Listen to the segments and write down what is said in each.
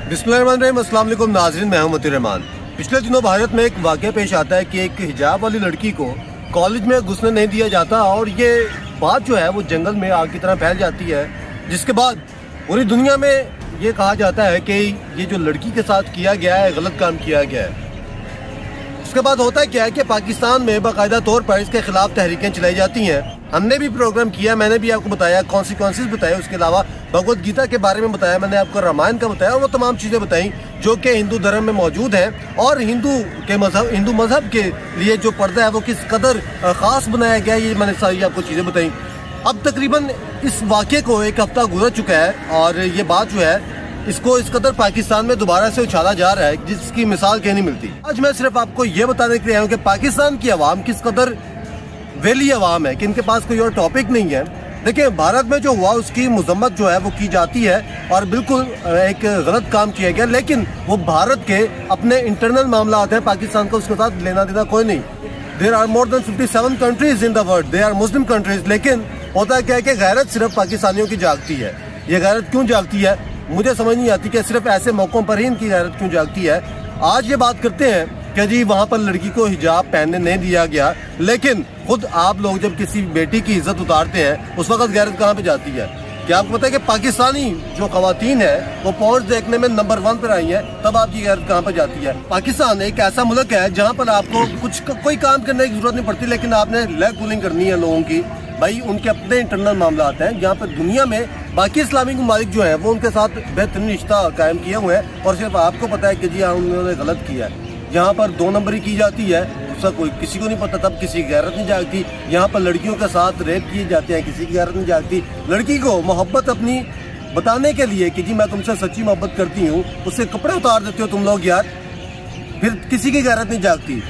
बिस्मिल्लाहिर्रहमानिर्रहीम। अस्सलाम वालेकुम नाज़रीन, मैं हूं मतीउर रहमान। पिछले दिनों भारत में एक वाक़या पेश आता है कि एक हिजाब वाली लड़की को कॉलेज में घुसने नहीं दिया जाता और ये बात जो है वो जंगल में आग की तरह फैल जाती है, जिसके बाद पूरी दुनिया में ये कहा जाता है कि ये जो लड़की के साथ किया गया है गलत काम किया गया है। उसके बाद होता है क्या है कि पाकिस्तान में बाकायदा तौर पर इसके खिलाफ तहरीकें चलाई जाती हैं। हमने भी प्रोग्राम किया, मैंने भी आपको बताया कॉन्सिक्वेंसेस बताए, उसके अलावा भगवत गीता के बारे में बताया, मैंने आपको रामायण का बताया और वो तमाम चीज़ें बताई जो कि हिंदू धर्म में मौजूद हैं और हिंदू मजहब के लिए जो पर्दा है वो किस कदर ख़ास बनाया गया, ये मैंने सारी आपको चीज़ें बताई। अब तकरीबन इस वाक़े को एक हफ्ता गुजर चुका है और ये बात जो है इसको इस कदर पाकिस्तान में दोबारा से उछाला जा रहा है जिसकी मिसाल कहीं नहीं मिलती। आज मैं सिर्फ आपको ये बताने के लिए आया हूँ कि पाकिस्तान की आवाम किस कदर वेली आवाम है कि इनके पास कोई और टॉपिक नहीं है। देखिए, भारत में जो हुआ उसकी मजम्मत जो है वो की जाती है और बिल्कुल एक गलत काम किया गया, लेकिन वो भारत के अपने इंटरनल मामला आते हैं, पाकिस्तान का उसके साथ लेना देना कोई नहीं। There are more than 57 countries in the world, they are Muslim countries. लेकिन होता क्या है कि गैरत सिर्फ पाकिस्तानियों की जागती है। ये गैरत क्यों जागती है मुझे समझ नहीं आती कि सिर्फ ऐसे मौकों पर ही इनकी गैरत क्यों जागती है। आज ये बात करते हैं कि जी वहाँ पर लड़की को हिजाब पहनने नहीं दिया गया, लेकिन खुद आप लोग जब किसी बेटी की इज्जत उतारते हैं उस वक्त गैरत कहाँ पे जाती है? क्या आपको पता है कि पाकिस्तानी जो खवातीन है वो पॉर्स देखने में नंबर 1 पर आई है, तब आपकी गैरत कहाँ पर जाती है? पाकिस्तान एक ऐसा मुल्क है जहाँ पर आपको कोई काम करने की जरूरत नहीं पड़ती, लेकिन आपने लेग पुलिंग करनी है लोगों की। भाई उनके अपने इंटरनल मामला आते हैं जहाँ पर दुनिया में बाकी इस्लामी ममालिक जो हैं वो उनके साथ बेहतरीन रिश्ता कायम किए हुए हैं और सिर्फ आपको पता है कि जी हाँ उन्होंने गलत किया है। यहाँ पर 2 नंबरी की जाती है, उसका कोई किसी को नहीं पता, तब किसी की गैरत नहीं जागती। यहाँ पर लड़कियों के साथ रेप किए जाते हैं, किसी की गैरत नहीं जागती। लड़की को मोहब्बत अपनी बताने के लिए कि जी मैं तुमसे सच्ची मोहब्बत करती हूँ, उससे कपड़े उतार देते हो तुम लोग यार, फिर किसी की गैरत नहीं जागती।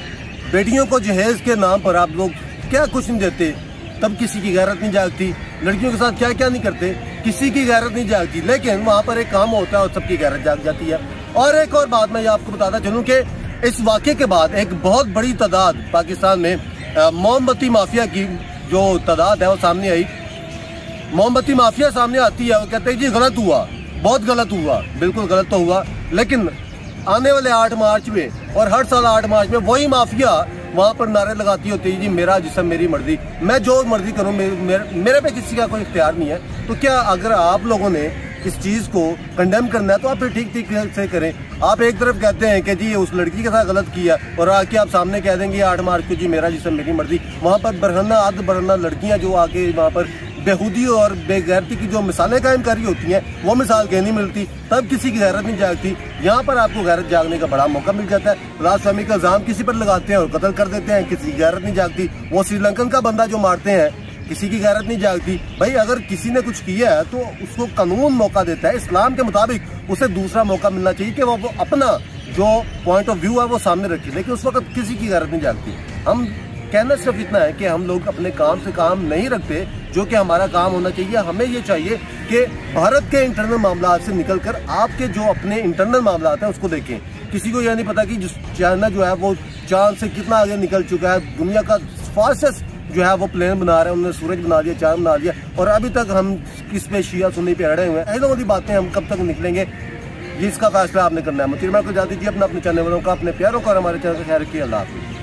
बेटियों को जहेज के नाम पर आप लोग क्या कुछ नहीं देते, तब किसी की गैरत नहीं जागती। लड़कियों के साथ क्या क्या नहीं करते, किसी की गैरत नहीं जागती, लेकिन वहाँ पर एक काम होता है और सबकी गैरत जाग जाती है। और एक और बात मैं ये आपको बताता चलूँ कि इस वाक़े के बाद एक बहुत बड़ी तादाद पाकिस्तान में मोमबत्ती माफिया की जो तादाद है वो सामने आई। मोमबत्ती माफिया सामने आती है, वो कहते हैं जी गलत हुआ, बहुत गलत हुआ। बिल्कुल गलत तो हुआ, लेकिन आने वाले 8 मार्च में और हर साल 8 मार्च में वही माफिया वहाँ पर नारे लगाती होती है जी मेरा जिस्म मेरी मर्जी, मैं जो मर्जी करूँ, मेरे पे किसी का कोई इख्तियार नहीं है। तो क्या अगर आप लोगों ने इस चीज़ को कंडेम करना है तो आप फिर ठीक ठीक से करें। आप एक तरफ कहते हैं कि जी उस लड़की के साथ गलत किया और आके आप सामने कह देंगे 8 मार्च को जी मेरा जिस्म मेरी मर्जी। वहाँ पर बरहना आध बरहना लड़कियाँ जो आके वहाँ पर बेहूदी और बेगैरती की जो मिसालें कायम करी होती हैं वो मिसाल कहीं नहीं मिलती, तब किसी की गैरत नहीं जागती। यहाँ पर आपको गैरत जागने का बड़ा मौका मिल जाता है। ब्लास्फेमी का इल्जाम किसी पर लगाते हैं और कत्ल कर देते हैं, किसी की गैरत नहीं जागती। वो श्रीलंकन का बंदा जो मारते हैं, किसी की गैरत नहीं जागती। भाई अगर किसी ने कुछ किया है तो उसको कानून मौका देता है, इस्लाम के मुताबिक उसे दूसरा मौका मिलना चाहिए कि वो अपना जो पॉइंट ऑफ व्यू है वो सामने रखे, लेकिन उस वक्त किसी की गैरत नहीं जागती। हम कहना सिर्फ इतना है कि हम लोग अपने काम से काम नहीं रखते जो कि हमारा काम होना चाहिए। हमें ये चाहिए कि भारत के इंटरनल मामला से निकल कर आपके जो अपने इंटरनल मामला हैं उसको देखें। किसी को यह नहीं पता कि चाइना जो है वो चांद से कितना आगे निकल चुका है, दुनिया का फास्टेस्ट जो है वो प्लेन बना रहे हैं, उन्होंने सूरज बना दिया, चांद बना दिया, और अभी तक हम किस पे शिया सुन्नी पे अड़े हुए हैं। ऐसी वाली बातें हम कब तक निकलेंगे, ये इसका फैसला आपने करना है। मतीउर रहमान को इजाज़त दीजिए, अपने चैनल वालों का, अपने प्यारों का और हमारे चैनल का ख्याल रखिए। अल्लाह हाफ़िज़।